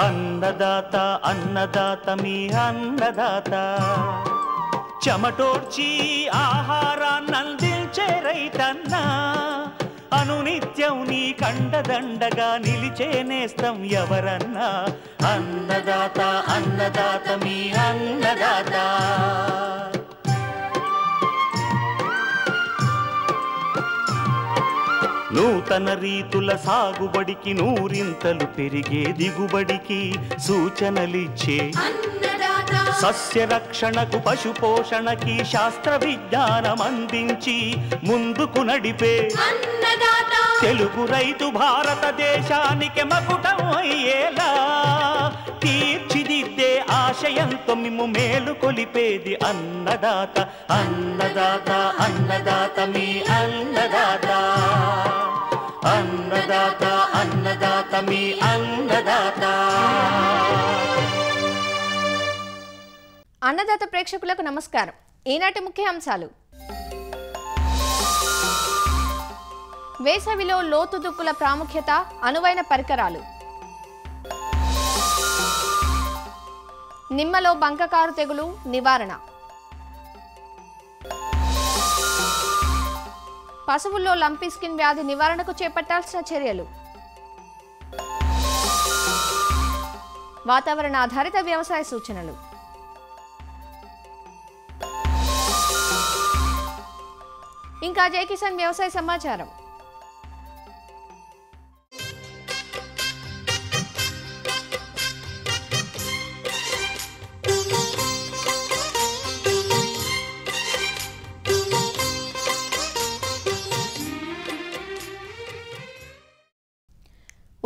అన్నదాత అన్నదాత మీ అన్నదాత చెమటోడ్చి ఆహారాన్నందించే రైతన్నా అనునిత్యం నీ కండదండగా నిలిచే నేస్తం ఎవరన్నా అన్నదాత అన్నదాత మీ అన్నదాత నూతన రీతుల సాగుబడికి నూరింతలు పెరిగే దిగుబడికి సూచనలిచ్చే సస్య రక్షణకు పశు పోషణకి శాస్త్ర విజ్ఞానం అందించి ముందుకు నడిపే తెలుగు రైతు భారతదేశానికి మకుటం అయ్యేలా తీర్చిదిద్దే ఆశయంతో మిమ్ము మేలు కొలిపేది అన్నదాత అన్నదాత అన్నదాత మీ అన్నదాత అన్నదాత అన్నదాత మీ అన్నదాత. అన్నదాత ప్రేక్షకులకు నమస్కారం. ఈనాటి ముఖ్య అంశాలు: వేసవిలో లోతు దుక్కుల ప్రాముఖ్యత, అనువైన పరికరాలు, నిమ్మలో బంకకారు తెగులు నివారణ, పశువుల్లో లంపీ స్కిన్ వ్యాధి నివారణకు చేపట్టాల్సిన చర్యలు, వాతావరణ ఆధారిత వ్యవసాయ సూచనలు. ఇంకా జై కిసాన్ వ్యవసాయ సమాచారం.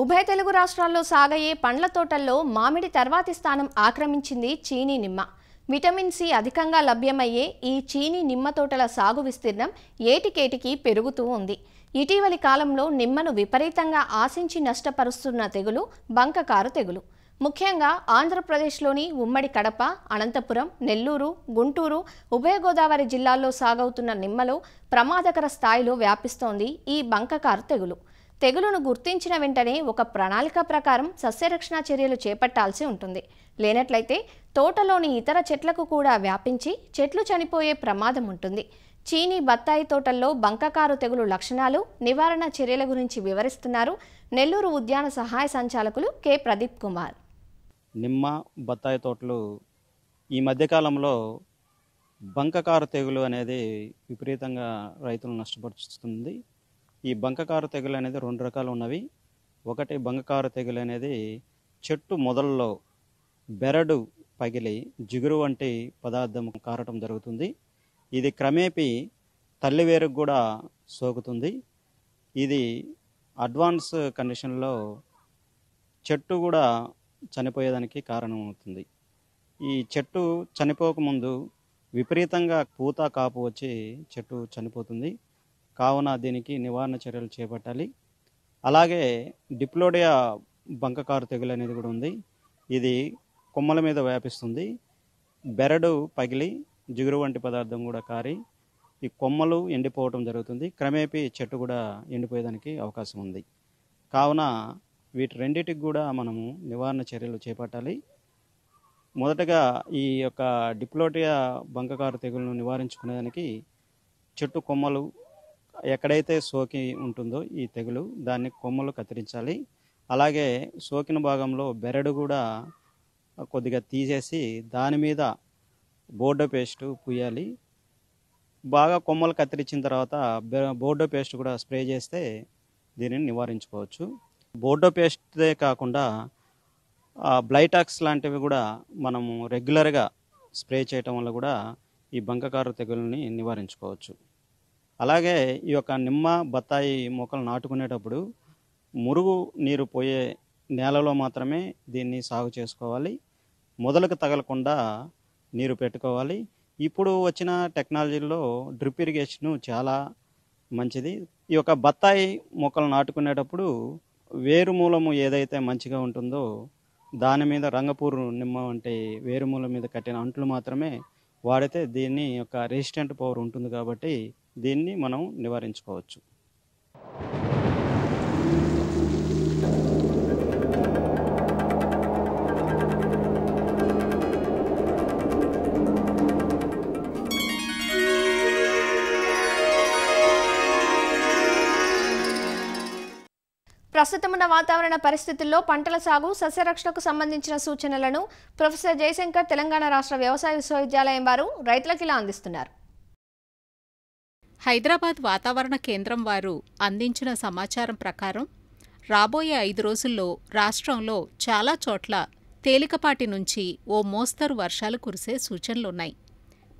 ఉభయ తెలుగు రాష్ట్రాల్లో సాగయ్యే పండ్ల తోటల్లో మామిడి తర్వాతి స్థానం ఆక్రమించింది చీనీ నిమ్మ. విటమిన్ సి అధికంగా లభ్యమయ్యే ఈ చీనీ నిమ్మ తోటల సాగు విస్తీర్ణం ఏటికేటికి పెరుగుతూ ఉంది. ఇటీవలి కాలంలో నిమ్మను విపరీతంగా ఆశించి నష్టపరుస్తున్న తెగులు బంకకారు తెగులు. ముఖ్యంగా ఆంధ్రప్రదేశ్లోని ఉమ్మడి కడప, అనంతపురం, నెల్లూరు, గుంటూరు, ఉభయ గోదావరి జిల్లాల్లో సాగవుతున్న నిమ్మలో ప్రమాదకర స్థాయిలో వ్యాపిస్తోంది ఈ బంకకారు తెగులు. తెగులును గుర్తించిన వెంటనే ఒక ప్రణాళిక ప్రకారం సస్యరక్షణ చర్యలు చేపట్టాల్సి ఉంటుంది. లేనట్లయితే తోటలోని ఇతర చెట్లకు కూడా వ్యాపించి చెట్లు చనిపోయే ప్రమాదం ఉంటుంది. చీనీ బత్తాయి తోటల్లో బంకకారు తెగులు లక్షణాలు, నివారణ చర్యల గురించి వివరిస్తున్నారు నెల్లూరు ఉద్యాన సహాయ సంచాలకులు కె ప్రదీప్ కుమార్. నిమ్మ, బత్తాయి తోటలు ఈ మధ్యకాలంలో బంకకారు తెగులు అనేది విపరీతంగా రైతులను నష్టపరుస్తుంది. ఈ బంకకారు తెగులు అనేది రెండు రకాలు ఉన్నవి. ఒకటి బంకకారు తెగులు అనేది చెట్టు మొదల్లో బెరడు పగిలి జిగురు వంటి పదార్థం కారటం జరుగుతుంది. ఇది క్రమేపీ తల్లివేరుకు కూడా సోకుతుంది. ఇది అడ్వాన్స్ కండిషన్లో చెట్టు కూడా చనిపోయేదానికి కారణం అవుతుంది. ఈ చెట్టు చనిపోకముందు విపరీతంగా పూత కాపు వచ్చి చెట్టు చనిపోతుంది. కావున దీనికి నివారణ చర్యలు చేపట్టాలి. అలాగే డిప్లోడియా బంకకారు తెగులు అనేది కూడా ఉంది. ఇది కొమ్మల మీద వ్యాపిస్తుంది. బెరడు పగిలి జిగురు వంటి పదార్థం కూడా కారి ఈ కొమ్మలు ఎండిపోవటం జరుగుతుంది. క్రమేపీ చెట్టు కూడా ఎండిపోయేదానికి అవకాశం ఉంది. కావున వీటి రెండింటికి కూడా మనము నివారణ చర్యలు చేపట్టాలి. మొదటగా ఈ యొక్క డిప్లోడియా బంకకారు తెగులను నివారించుకునేదానికి చెట్టు కొమ్మలు ఎక్కడైతే సోకి ఉంటుందో ఈ తెగులు దాన్ని కొమ్మలు కత్తిరించాలి. అలాగే సోకిన భాగంలో బెరడు కూడా కొద్దిగా తీసేసి దాని మీద బోర్డో పేస్ట్ పూయాలి. బాగా కొమ్మలు కత్తిరించిన తర్వాత బోర్డో పేస్ట్ కూడా స్ప్రే చేస్తే దీనిని నివారించుకోవచ్చు. బోర్డో పేస్టే కాకుండా బ్లైటాక్స్ లాంటివి కూడా మనము రెగ్యులర్గా స్ప్రే చేయటం వల్ల కూడా ఈ బంకకారు తెగులని నివారించుకోవచ్చు. అలాగే ఈ యొక్క నిమ్మ, బత్తాయి మొక్కలు నాటుకునేటప్పుడు మురుగు నీరు పోయే నేలలో మాత్రమే దీన్ని సాగు చేసుకోవాలి. మొదలకు తగలకుండా నీరు పెట్టుకోవాలి. ఇప్పుడు వచ్చిన టెక్నాలజీలో డ్రిప్ ఇరిగేషన్ చాలా మంచిది. ఈ యొక్క బత్తాయి మొక్కలు నాటుకునేటప్పుడు వేరుమూలము ఏదైతే మంచిగా ఉంటుందో దాని మీద రంగపూర్ నిమ్మ వంటి వేరుమూల మీద కట్టిన అంట్లు మాత్రమే వాడితే దీన్ని యొక్క రెసిస్టెంట్ పవర్ ఉంటుంది కాబట్టి దీన్ని మనం నివారించుకోవచ్చు. ప్రస్తుతం ఉన్న వాతావరణ పరిస్థితుల్లో పంటల సాగు సస్యరక్షణకు సంబంధించిన సూచనలను ప్రొఫెసర్ జయశంకర్ తెలంగాణ రాష్ట్ర వ్యవసాయ విశ్వవిద్యాలయం వారు రైతులకు ఇలా అందిస్తున్నారు. హైదరాబాద్ వాతావరణ కేంద్రం వారు అందించిన సమాచారం ప్రకారం రాబోయే 5 రోజుల్లో రాష్ట్రంలో చాలా చోట్ల తేలికపాటి నుంచి ఓ మోస్తరు వర్షాలు కురిసే సూచనలున్నాయి.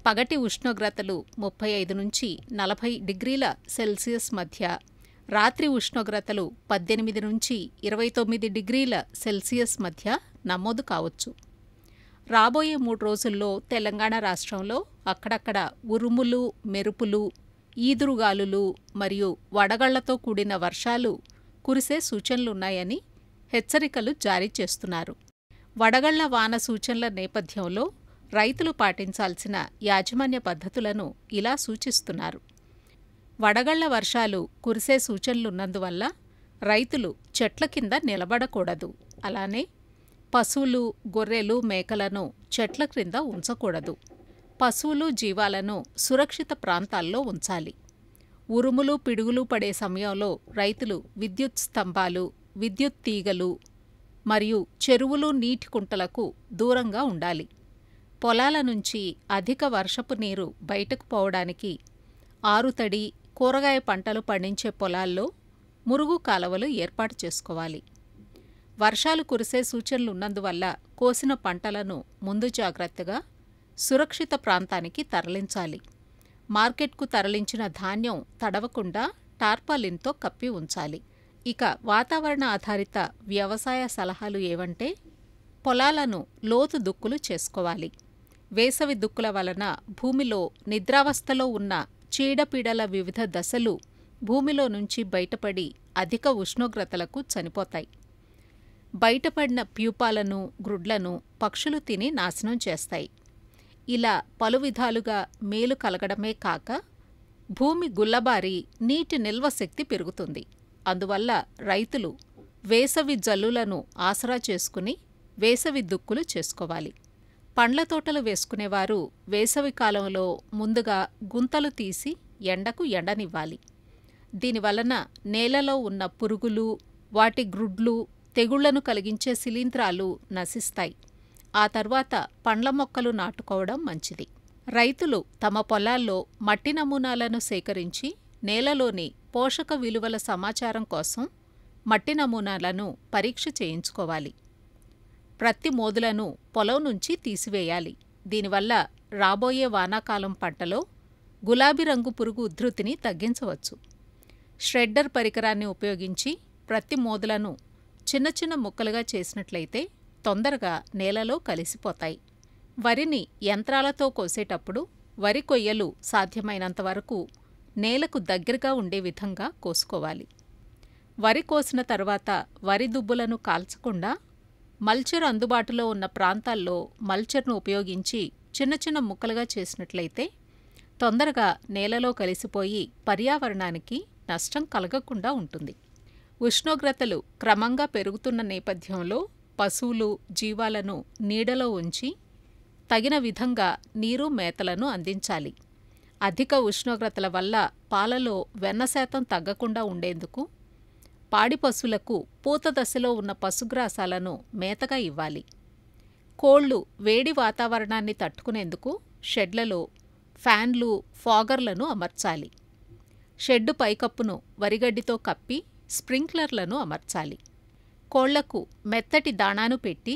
పగటి ఉష్ణోగ్రతలు 35 నుంచి 40 డిగ్రీల సెల్సియస్ మధ్య, రాత్రి ఉష్ణోగ్రతలు 18 నుంచి 29 డిగ్రీల సెల్సియస్ మధ్య నమోదు కావచ్చు. రాబోయే 3 రోజుల్లో తెలంగాణ రాష్ట్రంలో అక్కడక్కడ ఉరుములు, మెరుపులు, ఈదురుగాలులు మరియు వడగళ్లతో కూడిన వర్షాలు కురిసే సూచనలున్నాయని హెచ్చరికలు జారీ చేస్తున్నారు. వడగళ్ల వాన సూచనల నేపథ్యంలో రైతులు పాటించాల్సిన యాజమాన్య పద్ధతులను ఇలా సూచిస్తున్నారు. వడగళ్ల వర్షాలు కురిసే సూచనలున్నందువల్ల రైతులు చెట్ల కింద నిలబడకూడదు. అలానే పశువులు, గొర్రెలు, మేకలను చెట్ల క్రింద ఉంచకూడదు. పశువులు, జీవాలను సురక్షిత ప్రాంతాల్లో ఉంచాలి. ఉరుములు, పిడుగులు పడే సమయంలో రైతులు విద్యుత్ స్తంభాలు, విద్యుత్ తీగలు మరియు చెరువులు, నీటి కుంటలకు దూరంగా ఉండాలి. పొలాల నుంచి అధిక వర్షపు నీరు బయటకు పోవడానికి ఆరుతడి, కూరగాయ పంటలు పండించే పొలాల్లో మురుగు కాలవలు ఏర్పాటు చేసుకోవాలి. వర్షాలు కురిసే సూచనలున్నందువల్ల కోసిన పంటలను ముందు జాగ్రత్తగా సురక్షిత ప్రాంతానికి తరలించాలి. మార్కెట్కు తరలించిన ధాన్యం తడవకుండా టార్పాలిన్తో కప్పి ఉంచాలి. ఇక వాతావరణ ఆధారిత వ్యవసాయ సలహాలు ఏవంటే, పొలాలను లోతు దుక్కులు చేసుకోవాలి. వేసవి దుక్కుల వలన భూమిలో నిద్రావస్థలో ఉన్న చీడపీడల వివిధ దశలు భూమిలో నుంచి బయటపడి అధిక ఉష్ణోగ్రతలకు చనిపోతాయి. బయటపడిన ప్యూపాలను, గ్రుడ్లను పక్షులు తిని నాశనం చేస్తాయి. ఇలా పలు విధాలుగా మేలు కలగడమే కాక భూమి గుల్లబారి నీటి నిల్వ శక్తి పెరుగుతుంది. అందువల్ల రైతులు వేసవి జల్లులను ఆసరా చేసుకుని వేసవి దుక్కులు చేసుకోవాలి. పండ్ల తోటలు వేసుకునేవారు వేసవి కాలంలో ముందుగా గుంతలు తీసి ఎండకు ఎండనివ్వాలి. దీనివలన నేలలో ఉన్న పురుగులు, వాటి గ్రుడ్లు, తెగుళ్లను కలిగించే శిలీంధ్రాలు నశిస్తాయి. ఆ తర్వాత పండ్ల మొక్కలు నాటుకోవడం మంచిది. రైతులు తమ పొలాల్లో మట్టి నమూనాలను సేకరించి నేలలోని పోషక విలువల సమాచారం కోసం మట్టి నమూనాలను పరీక్ష చేయించుకోవాలి. ప్రతి మోదులను పొలం నుంచి తీసివేయాలి. దీనివల్ల రాబోయే వానాకాలం పంటలో గులాబీ రంగు పురుగు ఉధృతిని తగ్గించవచ్చు. ష్రెడ్డర్ పరికరాన్ని ఉపయోగించి ప్రతి మోదులను చిన్న చిన్న ముక్కలుగా చేసినట్లయితే తొందరగా నేలలో కలిసిపోతాయి. వరిని యంత్రాలతో కోసేటప్పుడు వరి కొయ్యలు సాధ్యమైనంతవరకు నేలకు దగ్గరగా ఉండే విధంగా కోసుకోవాలి. వరి కోసిన తర్వాత వరి దుబ్బులను కాల్చకుండా మల్చర్ అందుబాటులో ఉన్న ప్రాంతాల్లో మల్చర్ను ఉపయోగించి చిన్న చిన్న ముక్కలుగా చేసినట్లయితే తొందరగా నేలలో కలిసిపోయి పర్యావరణానికి నష్టం కలగకుండా ఉంటుంది. ఉష్ణోగ్రతలు క్రమంగా పెరుగుతున్న నేపథ్యంలో పశువులు, జీవాలను నీడలో ఉంచి తగిన విధంగా నీరు, మేతలను అందించాలి. అధిక ఉష్ణోగ్రతల వల్ల పాలలో వెన్న శాతం తగ్గకుండా ఉండేందుకు పాడి పశువులకు పూత దశలో ఉన్న పశుగ్రాసాలను మేతగా ఇవ్వాలి. కోళ్లు వేడి వాతావరణాన్ని తట్టుకునేందుకు షెడ్లలో ఫ్యాన్లు, ఫాగర్లను అమర్చాలి. షెడ్డు పైకప్పును వరిగడ్డితో కప్పి స్ప్రింక్లర్లను అమర్చాలి. కోళ్లకు మెత్తటి దాణాను పెట్టి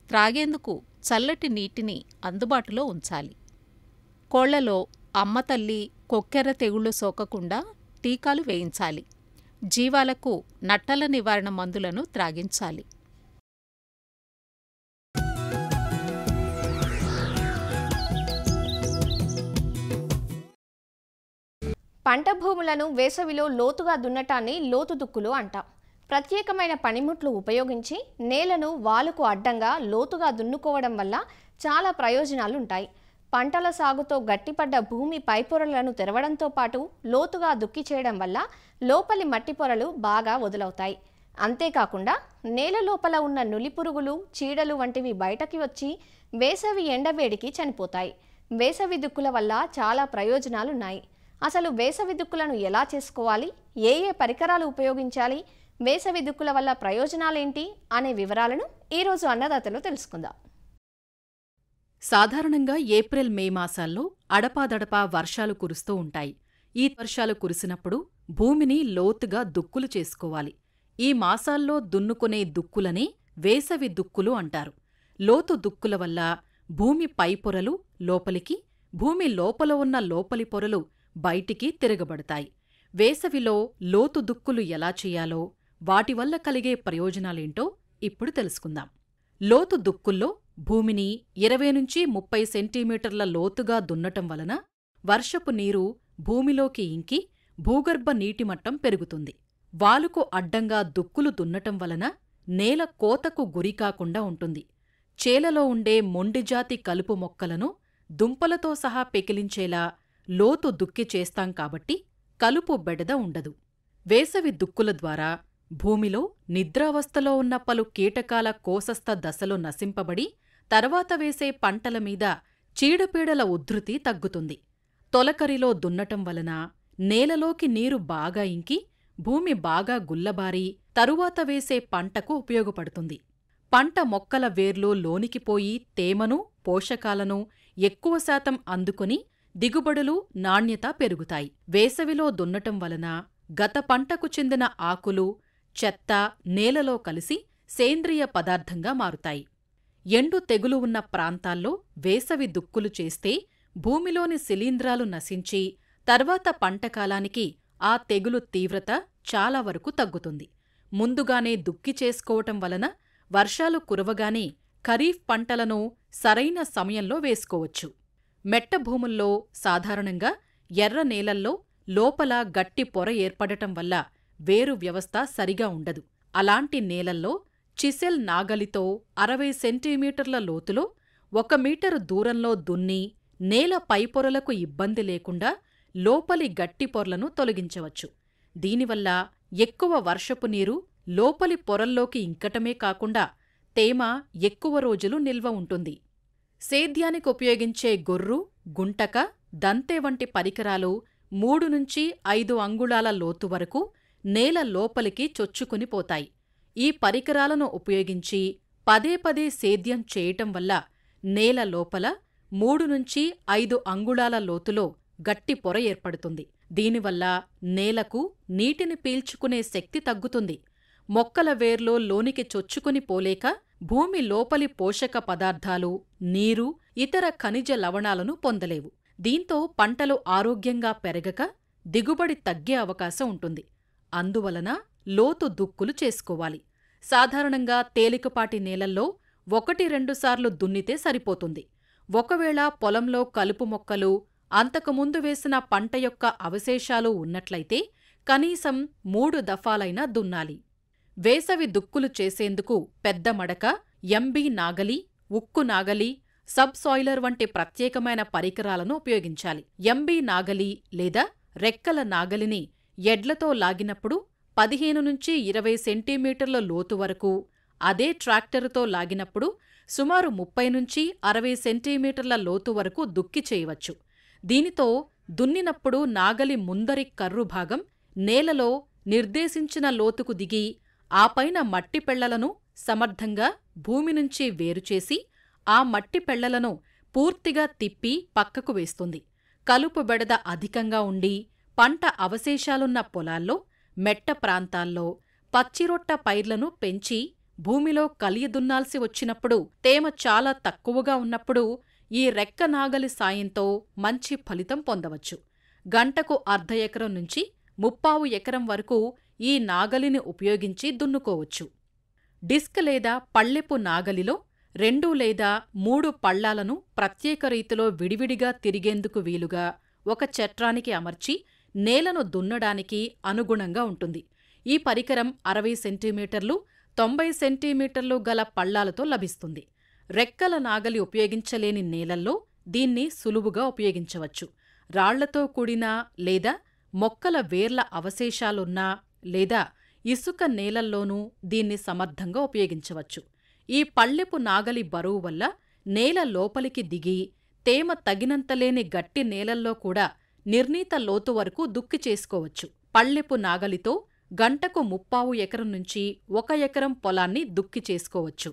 త్రాగేందుకు చల్లటి నీటిని అందుబాటులో ఉంచాలి. కోళ్లలో అమ్మతల్లి, కొక్కెర తెగుళ్లు సోకకుండా టీకాలు వేయించాలి. జీవాలకు నట్టల నివారణ మందులను త్రాగించాలి. పంట భూములను వేసవిలో లోతుగా దున్నటాన్ని లోతు దుక్కులు అంటాం. ప్రత్యేకమైన పనిముట్లు ఉపయోగించి నేలను వాలుకు అడ్డంగా లోతుగా దున్నుకోవడం వల్ల చాలా ప్రయోజనాలు ఉంటాయి. పంటల సాగుతో గట్టిపడ్డ భూమి పైపొరలను తెరవడంతో పాటు లోతుగా దుక్కి చేయడం వల్ల లోపలి మట్టి పొరలు బాగా వదులవుతాయి. అంతేకాకుండా నేల లోపల ఉన్న నులిపురుగులు, చీడలు వంటివి బయటకి వచ్చి వేసవి ఎండవేడికి చనిపోతాయి. వేసవి దుక్కుల వల్ల చాలా ప్రయోజనాలున్నాయి. అసలు వేసవి దుక్కులను ఎలా చేసుకోవాలి, ఏ ఏ పరికరాలు ఉపయోగించాలి, వేసవి దుక్కుల వల్ల ప్రయోజనాలేంటి అనే వివరాలను ఈరోజు అన్నదాతలో తెలుసుకుందాం. సాధారణంగా ఏప్రిల్ మే మాసాల్లో అడపాదడపా వర్షాలు కురుస్తూ ఉంటాయి. ఈ వర్షాలు కురిసినప్పుడు భూమిని లోతుగా దుక్కులు చేసుకోవాలి. ఈ మాసాల్లో దున్నుకునే దుక్కులనే వేసవి దుక్కులు అంటారు. లోతు దుక్కుల వల్ల భూమి పై పొరలు లోపలికి, భూమి లోపల ఉన్న లోపలి పొరలు బయటికి తిరగబడతాయి. వేసవిలో లోతు దుక్కులు ఎలా చేయాలో, వాటి వల్ల కలిగే ప్రయోజనాలేంటో ఇప్పుడు తెలుసుకుందాం. లోతు దుక్కుల్లో భూమిని 20-30 సెంటీమీటర్ల లోతుగా దున్నటం వలన వర్షపు నీరు భూమిలోకి ఇంకి భూగర్భ నీటిమట్టం పెరుగుతుంది. వాలుకు అడ్డంగా దుక్కులు దున్నటం వలన నేల కోతకు గురికాకుండా ఉంటుంది. చేలలో ఉండే మొండిజాతి కలుపు మొక్కలను దుంపలతో సహా పెకిలించేలా లోతు దుక్కి చేస్తాం కాబట్టి కలుపు బెడద ఉండదు. వేసవి దుక్కుల ద్వారా భూమిలో నిద్రావస్థలో ఉన్న పలు కీటకాల కోసస్థ దశలో నశింపబడి తర్వాత వేసే పంటల మీద చీడపీడల ఉధృతి తగ్గుతుంది. తొలకరిలో దున్నటం వలన నేలలోకి నీరు బాగా ఇంకి భూమి బాగా గుల్లబారి తరువాత వేసే పంటకు ఉపయోగపడుతుంది. పంట మొక్కల వేర్లు లోనికిపోయి తేమను, పోషకాలను ఎక్కువ శాతం అందుకుని దిగుబడులు, నాణ్యత పెరుగుతాయి. వేసవిలో దున్నటం వలన గత పంటకు చెందిన ఆకులు, చెత్త నేలలో కలిసి సేంద్రియ పదార్థంగా మారుతాయి. ఎండు తెగులు ఉన్న ప్రాంతాల్లో వేసవి దుక్కులు చేస్తే భూమిలోని శిలీంధ్రాలు నశించి తర్వాత పంటకాలానికి ఆ తెగులు తీవ్రత చాలా వరకు తగ్గుతుంది. ముందుగానే దుక్కి చేసుకోవటం వలన వర్షాలు కురవగానే ఖరీఫ్ పంటలను సరైన సమయంలో వేసుకోవచ్చు. మెట్ట భూముల్లో సాధారణంగా ఎర్ర నేలల్లో లోపల గట్టి పొర ఏర్పడటం వల్ల వేరు వ్యవస్థ సరిగా ఉండదు. అలాంటి నేలల్లో చిసెల్ నాగలితో 60 సెంటీమీటర్ల లోతులో 1 మీటరు దూరంలో దున్ని నేల పైపొరలకు ఇబ్బంది లేకుండా లోపలి గట్టి పొరలను తొలగించవచ్చు. దీనివల్ల ఎక్కువ వర్షపు నీరు లోపలి పొరల్లోకి ఇంకటమే కాకుండా తేమ ఎక్కువ రోజులు నిల్వ ఉంటుంది. సేద్యానికి ఉపయోగించే గొర్రు, గుంటక, దంతె వంటి పరికరాలు 3-5 అంగుళాల లోతు వరకు నేల లోపలికి చొచ్చుకుని పోతాయి. ఈ పరికరాలను ఉపయోగించి పదే పదే సేద్యం చేయటం వల్ల నేల లోపల 3-5 అంగుళాల లోతులో గట్టి పొర ఏర్పడుతుంది. దీనివల్ల నేలకు నీటిని పీల్చుకునే శక్తి తగ్గుతుంది. మొక్కల వేర్లో లోనికి చొచ్చుకుని పోలేక భూమి లోపలి పోషక పదార్థాలు, నీరు, ఇతర ఖనిజ లవణాలను పొందలేవు. దీంతో పంటలు ఆరోగ్యంగా పెరగక దిగుబడి తగ్గే అవకాశం ఉంటుంది. అందువలన లోతు దుక్కులు చేసుకోవాలి. సాధారణంగా తేలికపాటి నేలల్లో 1-2 సార్లు దున్నితే సరిపోతుంది. ఒకవేళ పొలంలో కలుపు మొక్కలు, అంతకుముందు వేసిన పంట యొక్క అవశేషాలు ఉన్నట్లయితే కనీసం 3 దఫాలైనా దున్నాలి. వేసవి దుక్కులు చేసేందుకు పెద్ద మడక, ఎంబీ నాగలి, ఉక్కు నాగలి, సబ్ సాయిలర్ వంటి ప్రత్యేకమైన పరికరాలను ఉపయోగించాలి. ఎంబీ నాగలి లేదా రెక్కల నాగలిని ఎడ్లతో లాగినప్పుడు 15-20 సెంటీమీటర్ల లోతు వరకు, అదే ట్రాక్టరుతో లాగినప్పుడు సుమారు 30-60 సెంటీమీటర్ల లోతు వరకు దుక్కి చేయవచ్చు. దీనితో దున్నినప్పుడు నాగలి ముందరి కర్రు భాగం నేలలో నిర్దేశించిన లోతుకు దిగి ఆపైన మట్టి పెళ్లలను సమర్థంగా భూమి నుంచి వేరుచేసి ఆ మట్టి పెళ్లలను పూర్తిగా తిప్పి పక్కకు వేస్తుంది. కలుపు బెడద అధికంగా ఉండి పంట అవశేషాలున్న పొలాల్లో, మెట్ట ప్రాంతాల్లో పచ్చిరొట్ట పైర్లను పెంచి భూమిలో కలియదున్నాల్సి వచ్చినప్పుడు, తేమ చాలా తక్కువగా ఉన్నప్పుడు ఈ రెక్క నాగలి సాయంతో మంచి ఫలితం పొందవచ్చు. గంటకు 1/2 ఎకరం నుంచి 3/4 ఎకరం వరకు ఈ నాగలిని ఉపయోగించి దున్నుకోవచ్చు. డిస్క్ లేదా పళ్ళెపు నాగలిలో 2 లేదా 3 పళ్ళాలను ప్రత్యేక రీతిలో విడివిడిగా తిరిగేందుకు వీలుగా ఒక చట్రానికి అమర్చి నేలను దున్నడానికి అనుగుణంగా ఉంటుంది. ఈ పరికరం 60 సెంటీమీటర్లు, 90 సెంటీమీటర్లు గల పళ్ళాలతో లభిస్తుంది. రెక్కల నాగలి ఉపయోగించలేని నేలల్లో దీన్ని సులువుగా ఉపయోగించవచ్చు. రాళ్లతో కూడిన లేదా మొక్కల వేర్ల అవశేషాలున్నా లేదా ఇసుక నేలల్లోనూ దీన్ని సమర్థంగా ఉపయోగించవచ్చు. ఈ పళ్ళెపు నాగలి బరువు వల్ల నేల లోపలికి దిగి తేమ తగినంత లేని గట్టి నేలల్లో కూడా నిర్ణీత లోతు వరకు దుక్కి చేసుకోవచ్చు. పళ్ళెపు నాగలితో గంటకు 3/4 ఎకరం నుంచి 1 ఎకరం పొలాన్ని దుక్కి చేసుకోవచ్చు.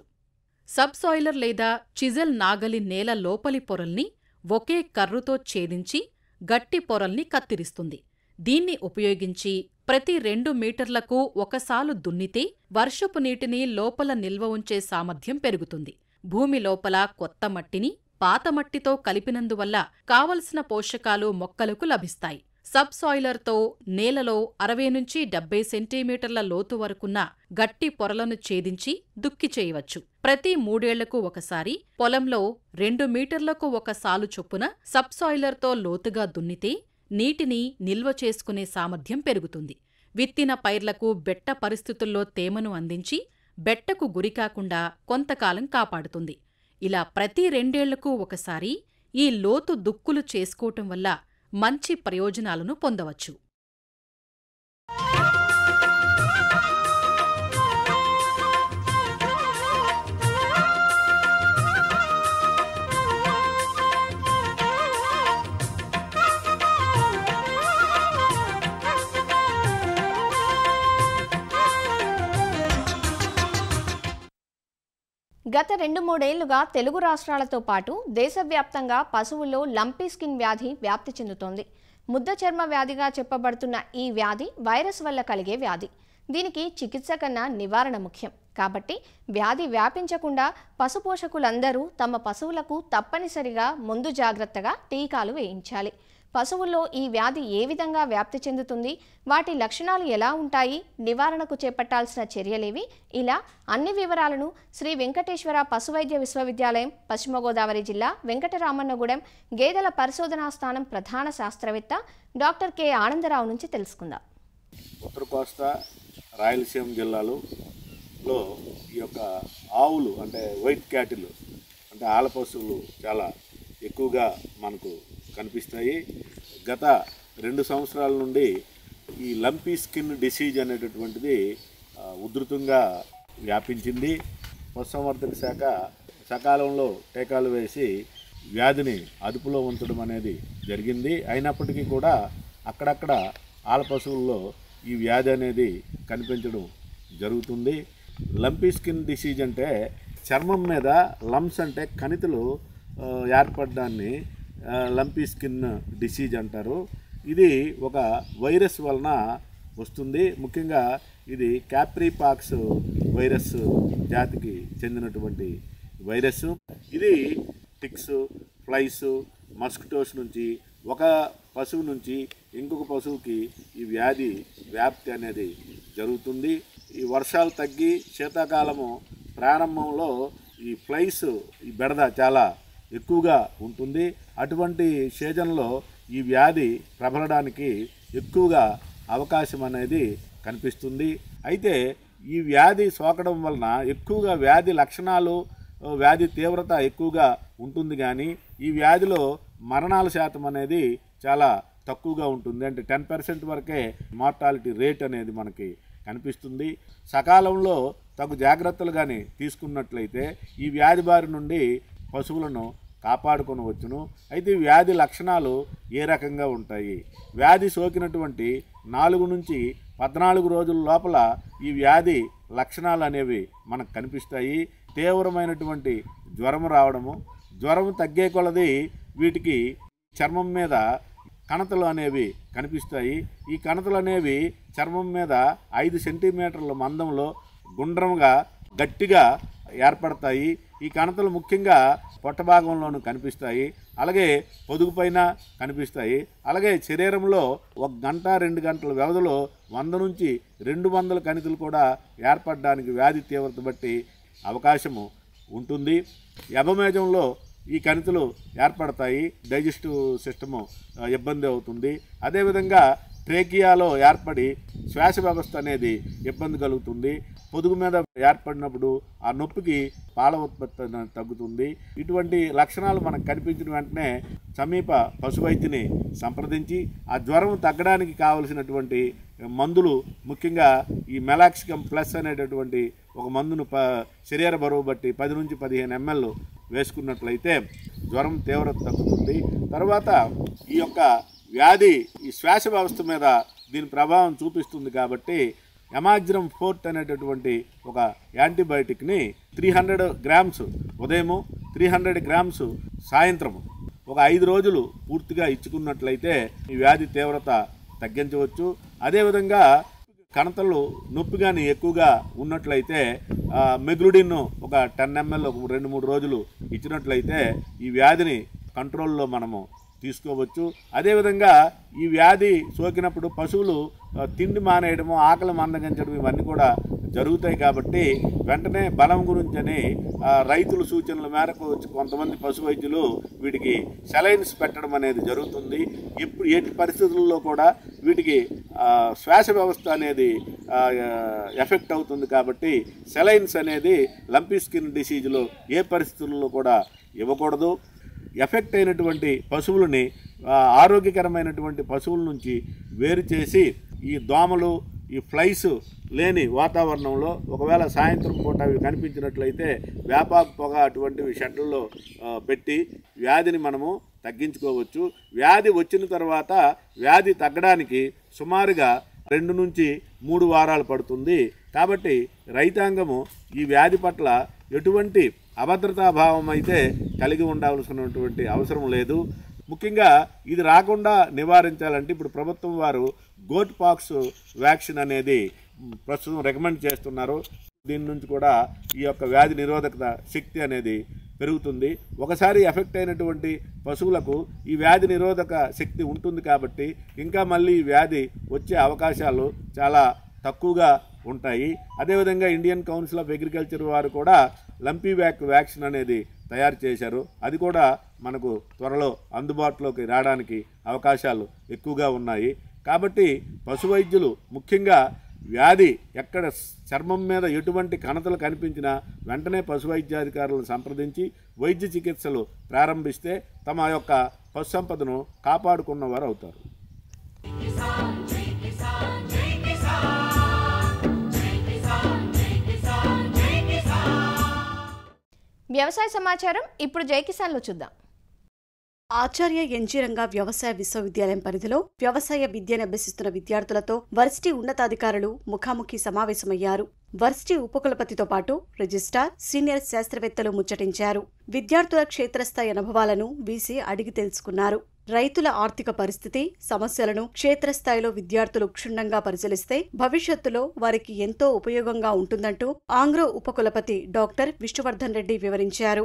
సబ్సాయిలర్ లేదా చిజెల్ నాగలి నేల లోపలి పొరల్ని ఒకే కర్రుతో ఛేదించి గట్టి పొరల్ని కత్తిరిస్తుంది. దీన్ని ఉపయోగించి ప్రతి 2 మీటర్లకు ఒకసాలు దున్నితే వర్షపు నీటిని లోపల నిల్వ ఉంచే సామర్థ్యం పెరుగుతుంది. భూమి లోపల కొత్త మట్టిని పాత మట్టితో కలిపినందువల్ల కావలసిన పోషకాలు మొక్కలకు లభిస్తాయి. సబ్సాయిలర్తో నేలలో 60 నుంచి 70 సెంటీమీటర్ల లోతు వరకున్న గట్టి పొరలను ఛేదించి దుక్కి చేయవచ్చు. ప్రతి 3 ఏళ్లకు ఒకసారి పొలంలో 2 మీటర్లకు ఒక సాలు చొప్పున సబ్సాయిలర్తో లోతుగా దున్నితే నీటిని నిల్వ చేసుకునే సామర్థ్యం పెరుగుతుంది. విత్తిన పైర్లకు బెట్ట పరిస్థితుల్లో తేమను అందించి బెట్టకు గురికాకుండా కొంతకాలం కాపాడుతుంది. ఇలా ప్రతి 2 ఏళ్లకు ఒకసారి ఈ లోతు దుక్కులు చేసుకోవటం వల్ల మంచి ప్రయోజనాలను పొందవచ్చు. గత 2-3 ఏళ్లుగా తెలుగు రాష్ట్రాలతో పాటు దేశవ్యాప్తంగా పశువుల్లో లంపీ స్కిన్ వ్యాధి వ్యాప్తి చెందుతోంది. ముద్ద చర్మ వ్యాధిగా చెప్పబడుతున్న ఈ వ్యాధి వైరస్ వల్ల కలిగే వ్యాధి. దీనికి చికిత్స కన్నా నివారణ ముఖ్యం. కాబట్టి వ్యాధి వ్యాపించకుండా పశుపోషకులందరూ తమ పశువులకు తప్పనిసరిగా ముందు జాగ్రత్తగా టీకాలు వేయించాలి. పశువుల్లో ఈ వ్యాధి ఏ విధంగా వ్యాప్తి చెందుతుంది, వాటి లక్షణాలు ఎలా ఉంటాయి, నివారణకు చేపట్టాల్సిన చర్యలేవి, ఇలా అన్ని వివరాలను శ్రీ వెంకటేశ్వర పశువైద్య విశ్వవిద్యాలయం పశ్చిమ గోదావరి జిల్లా వెంకటరామన్నగూడెం గేదెల పరిశోధనా స్థానం ప్రధాన శాస్త్రవేత్త డాక్టర్ కె ఆనందరావు నుంచి తెలుసుకుందాం. ఉత్తర కోస్తా రాయలసీమ జిల్లాలో ఈ యొక్క ఆవులు అంటే వైట్ క్యాటిల్ అంటే ఆల పశువులు చాలా ఎక్కువగా మనకు కనిపిస్తాయి. గత 2 సంవత్సరాల నుండి ఈ లంపీ స్కిన్ డిసీజ్ అనేటటువంటిది ఉధృతంగా వ్యాపించింది. పశుసంవర్ధక శాఖ సకాలంలో టీకాలు వేసి వ్యాధిని అదుపులో ఉంచడం అనేది జరిగింది. అయినప్పటికీ కూడా అక్కడక్కడ ఆల పశువుల్లో ఈ వ్యాధి అనేది కనిపించడం జరుగుతుంది. లంపీ స్కిన్ డిసీజ్ అంటే చర్మం మీద లంప్స్ అంటే కణితులు ఏర్పడడాన్ని లంపీ స్కిన్ డిసీజ్ అంటారు. ఇది ఒక వైరస్ వలన వస్తుంది. ముఖ్యంగా ఇది క్యాప్రీపాక్స్ వైరస్ జాతికి చెందినటువంటి వైరస్. ఇది టిక్స్, ఫ్లైస్, మస్కిటోస్ నుంచి ఒక పశువు నుంచి ఇంకొక పశువుకి ఈ వ్యాధి వ్యాప్తి అనేది జరుగుతుంది. ఈ వర్షాలు తగ్గి శీతాకాలము ప్రారంభంలో ఈ ఫ్లైస్ ఈ బెడద చాలా ఎక్కువగా ఉంటుంది. అటువంటి సీజన్లో ఈ వ్యాధి ప్రబలడానికి ఎక్కువగా అవకాశం అనేది కనిపిస్తుంది. అయితే ఈ వ్యాధి సోకడం వలన ఎక్కువగా వ్యాధి లక్షణాలు, వ్యాధి తీవ్రత ఎక్కువగా ఉంటుంది. కానీ ఈ వ్యాధిలో మరణాల శాతం అనేది చాలా తక్కువగా ఉంటుంది. అంటే 10% వరకే మార్టాలిటీ రేట్ అనేది మనకి కనిపిస్తుంది. సకాలంలో తగు జాగ్రత్తలు కానీ తీసుకున్నట్లయితే ఈ వ్యాధి బారి నుండి పశువులను కాపాడుకొనవచ్చును. అయితే ఈ వ్యాధి లక్షణాలు ఏ రకంగా ఉంటాయి? వ్యాధి సోకినటువంటి 4 నుంచి 14 రోజుల లోపల ఈ వ్యాధి లక్షణాలు అనేవి మనకు కనిపిస్తాయి. తీవ్రమైనటువంటి జ్వరం రావడము, జ్వరం తగ్గే కొలది వీటికి చర్మం మీద కణతలు అనేవి కనిపిస్తాయి. ఈ కణతలు అనేవి చర్మం మీద 5 సెంటీమీటర్ల మందంలో గుండ్రంగా గట్టిగా ఏర్పడతాయి. ఈ కణతలు ముఖ్యంగా పొట్ట భాగంలోనూ కనిపిస్తాయి, అలాగే పొదుగు పైన కనిపిస్తాయి. అలాగే శరీరంలో 1 గంట 2 గంటల వ్యవధిలో 100 నుంచి 200 కణితులు కూడా ఏర్పడడానికి వ్యాధి తీవ్రత బట్టి అవకాశము ఉంటుంది. యభమేజంలో ఈ కణితులు ఏర్పడతాయి, డైజెస్టివ్ సిస్టము ఇబ్బంది అవుతుంది. అదేవిధంగా ట్రేకియాలో ఏర్పడి శ్వాస వ్యవస్థ అనేది ఇబ్బంది కలుగుతుంది. పొదుగు మీద ఏర్పడినప్పుడు ఆ నొప్పికి పాల ఉత్పత్తి తగ్గుతుంది. ఇటువంటి లక్షణాలు మనకు కనిపించిన వెంటనే సమీప పశువైద్యుని సంప్రదించి ఆ జ్వరం తగ్గడానికి కావలసినటువంటి మందులు, ముఖ్యంగా ఈ మెలాక్సికమ్ ప్లస్ అనేటటువంటి ఒక మందును శరీర బరువు బట్టి 10 నుంచి 15 ml వేసుకున్నట్లయితే జ్వరం తీవ్రత తగ్గుతుంది. తర్వాత ఈ యొక్క వ్యాధి ఈ శ్వాస వ్యవస్థ మీద దీని ప్రభావం చూపిస్తుంది. కాబట్టి ఎమాగ్జిరమ్ ఫోర్ట్ అనేటటువంటి ఒక యాంటీబయాటిక్ని 300 గ్రామ్స్ ఉదయము 300 గ్రామ్స్ సాయంత్రము ఒక 5 రోజులు పూర్తిగా ఇచ్చుకున్నట్లయితే ఈ వ్యాధి తీవ్రత తగ్గించవచ్చు. అదేవిధంగా కణతలు నొప్పి కానీ ఎక్కువగా ఉన్నట్లయితే మెగ్లుడిన్ ఒక 10 ml ఒక 2-3 రోజులు ఇచ్చినట్లయితే ఈ వ్యాధిని కంట్రోల్లో మనము తీసుకోవచ్చు. అదేవిధంగా ఈ వ్యాధి సోకినప్పుడు పశువులు తిండి మానేయడము, ఆకలి మందగించడం ఇవన్నీ కూడా జరుగుతాయి. కాబట్టి వెంటనే బలం గురించని రైతుల సూచనల మేరకు కొంతమంది పశు వైద్యులు వీటికి సెలైన్స్ పెట్టడం అనేది జరుగుతుంది. ఎట్టి పరిస్థితుల్లో కూడా వీటికి శ్వాస వ్యవస్థ అనేది ఎఫెక్ట్ అవుతుంది. కాబట్టి సెలైన్స్ అనేది లంపీ స్కిన్ డిసీజ్లో ఏ పరిస్థితుల్లో కూడా ఇవ్వకూడదు. ఎఫెక్ట్ అయినటువంటి పశువులని ఆరోగ్యకరమైనటువంటి పశువుల నుంచి వేరు చేసి ఈ దోమలు ఈ ఫ్లైస్ లేని వాతావరణంలో ఒకవేళ సాయంత్రం పూట అవి కనిపించినట్లయితే వేపాకు పొగ అటువంటివి షెడ్లలో పెట్టి వ్యాధిని మనము తగ్గించుకోవచ్చు. వ్యాధి వచ్చిన తర్వాత వ్యాధి తగ్గడానికి సుమారుగా 2 నుంచి 3 వారాలు పడుతుంది. కాబట్టి రైతాంగము ఈ వ్యాధి పట్ల ఎటువంటి అభద్రతాభావం అయితే కలిగి ఉండాల్సినటువంటి అవసరం లేదు. ముఖ్యంగా ఇది రాకుండా నివారించాలంటే ఇప్పుడు ప్రభుత్వం వారు గోట్ పాక్స్ వ్యాక్సిన్ అనేది ప్రస్తుతం రికమెండ్ చేస్తున్నారు. దీని నుంచి కూడా ఈ యొక్క వ్యాధి నిరోధక శక్తి అనేది పెరుగుతుంది. ఒకసారి ఎఫెక్ట్ అయినటువంటి పశువులకు ఈ వ్యాధి నిరోధక శక్తి ఉంటుంది. కాబట్టి ఇంకా మళ్ళీ ఈ వ్యాధి వచ్చే అవకాశాలు చాలా తక్కువగా ఉంటాయి. అదేవిధంగా ఇండియన్ కౌన్సిల్ ఆఫ్ అగ్రికల్చర్ వారు కూడా లంపీ వ్యాక్సిన్ అనేది తయారు చేశారు. అది కూడా మనకు త్వరలో అందుబాటులోకి రావడానికి అవకాశాలు ఎక్కువగా ఉన్నాయి. కాబట్టి పశు వైద్యులు ముఖ్యంగా వ్యాధి ఎక్కడ చర్మం మీద ఎటువంటి కణతలు కనిపించినా వెంటనే పశు వైద్యాధికారులను సంప్రదించి వైద్య చికిత్సలు ప్రారంభిస్తే తమ యొక్క పశు సంపదను కాపాడుకున్నవారు అవుతారు. వ్యవసాయ సమాచారం ఇప్పుడు జై కిసాన్లో చూద్దాం. ఆచార్య ఎన్జీ రంగా వ్యవసాయ విశ్వవిద్యాలయం పరిధిలో వ్యవసాయ విద్యను అభ్యసిస్తున్న విద్యార్థులతో వర్సిటీ ఉన్నతాధికారులు ముఖాముఖి సమావేశమయ్యారు. వర్సిటీ ఉపకులపతితో పాటు రిజిస్ట్రార్, సీనియర్ శాస్త్రవేత్తలు ముచ్చటించారు. విద్యార్థుల క్షేత్రస్థాయి అనుభవాలను వీసీ అడిగి తెలుసుకున్నారు. రైతుల ఆర్థిక పరిస్థితి, సమస్యలను క్షేత్రస్థాయిలో విద్యార్థులు క్షుణ్ణంగా పరిశీలిస్తే భవిష్యత్తులో వారికి ఎంతో ఉపయోగంగా ఉంటుందంటూ ఆంగ్రో ఉపకులపతి డాక్టర్ విష్ణువర్ధన్ రెడ్డి వివరించారు.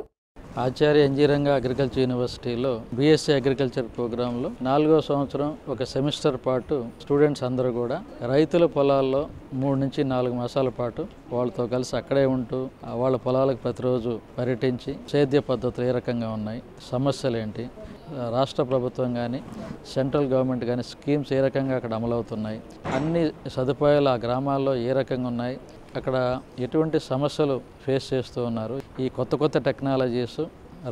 ఆచార్య ఎన్జీ రంగా అగ్రికల్చర్ యూనివర్సిటీలో బీఎస్సీ అగ్రికల్చర్ ప్రోగ్రాంలో 4వ సంవత్సరం ఒక సెమిస్టర్ పాటు స్టూడెంట్స్ అందరూ కూడా రైతుల పొలాల్లో 3 నుంచి 4 మాసాల పాటు వాళ్ళతో కలిసి అక్కడే ఉంటూ వాళ్ళ పొలాలకు ప్రతిరోజు పర్యటించి సేద్య పద్ధతులు ఏ రకంగా ఉన్నాయి, సమస్యలు ఏంటి, రాష్ట్ర ప్రభుత్వం కానీ సెంట్రల్ గవర్నమెంట్ కానీ స్కీమ్స్ ఏ రకంగా అక్కడ అమలవుతున్నాయి, అన్ని సదుపాయాలు ఆ గ్రామాల్లో ఏ రకంగా ఉన్నాయి, అక్కడ ఎటువంటి సమస్యలు ఫేస్ చేస్తూ ఉన్నారు, ఈ కొత్త టెక్నాలజీస్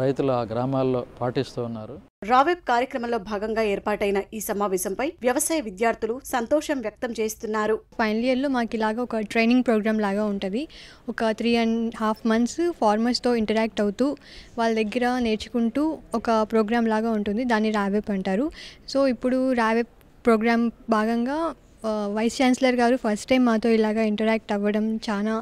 రైతులు ఆ గ్రామాల్లో పాటిస్తూ ఉన్నారు. రావెబ్ కార్యక్రమంలో భాగంగా ఏర్పాటైన ఈ సమావేశంపై వ్యవసాయ విద్యార్థులు సంతోషం వ్యక్తం చేస్తున్నారు. ఫైనల్ ఇయర్లో మాకు ఇలాగ ఒక ట్రైనింగ్ ప్రోగ్రామ్ లాగా ఉంటుంది. ఒక 3.5 months ఫార్మర్స్తో ఇంటరాక్ట్ అవుతూ వాళ్ళ దగ్గర నేర్చుకుంటూ ఒక ప్రోగ్రామ్ లాగా ఉంటుంది. దాన్ని రావెబ్ అంటారు. సో ఇప్పుడు రావెబ్ ప్రోగ్రామ్ భాగంగా వైస్ ఛాన్సలర్ గారు ఫస్ట్ టైం మాతో ఇలాగా ఇంటరాక్ట్ అవ్వడం చాలా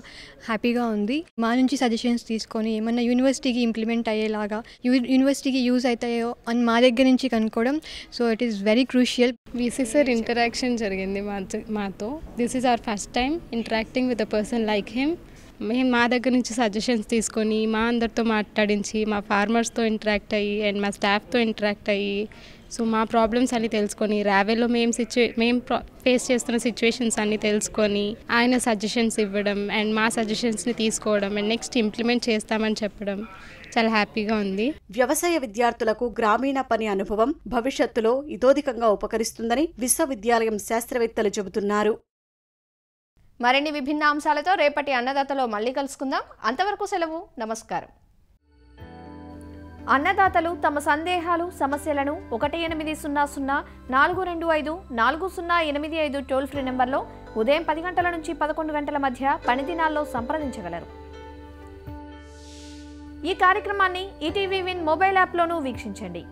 హ్యాపీగా ఉంది. మా నుంచి సజెషన్స్ తీసుకొని ఏమన్నా యూనివర్సిటీకి ఇంప్లిమెంట్ అయ్యేలాగా యూనివర్సిటీకి యూజ్ అవుతాయో అని మా దగ్గర నుంచి కనుక్కోవడం. So it is very crucial. VC sir interaction జరిగింది మాతో. This is our first time interacting with a person like him. మేము మా దగ్గర నుంచి సజెషన్స్ తీసుకొని మా అందరితో మాట్లాడించి మా ఫార్మర్స్తో ఇంటరాక్ట్ అయ్యి అండ్ మా స్టాఫ్తో ఇంటరాక్ట్ అయ్యి సో మా ప్రాబ్లమ్స్ అన్నీ తెలుసుకొని రావెల్లో మేము ఫేస్ చేస్తున్న సిచ్యువేషన్స్ అన్నీ తెలుసుకొని ఆయన సజెషన్స్ ఇవ్వడం అండ్ మా సజెషన్స్ని తీసుకోవడం అండ్ నెక్స్ట్ ఇంప్లిమెంట్ చేస్తామని చెప్పడం చాలా హ్యాపీగా ఉంది. వ్యవసాయ విద్యార్థులకు గ్రామీణ పని అనుభవం భవిష్యత్తులో ఇతోధికంగా ఉపకరిస్తుందని విశ్వవిద్యాలయం శాస్త్రవేత్తలు చెబుతున్నారు. మరిన్ని విభిన్న అంశాలతో రేపటి అన్నదాతలో మళ్ళీ కలుసుకుందాం. అంతవరకు సెలవు. నమస్కారం. అన్నదాతలు తమ సందేహాలు, సమస్యలను 1800-425-4085 టోల్ ఫ్రీ నెంబర్లో ఉదయం 10 గంటల నుంచి 11 గంటల మధ్య పని దినాల్లో సంప్రదించగలరు. ఈ కార్యక్రమాన్ని ఈటీవీ విన్ మొబైల్ యాప్లోనూ వీక్షించండి.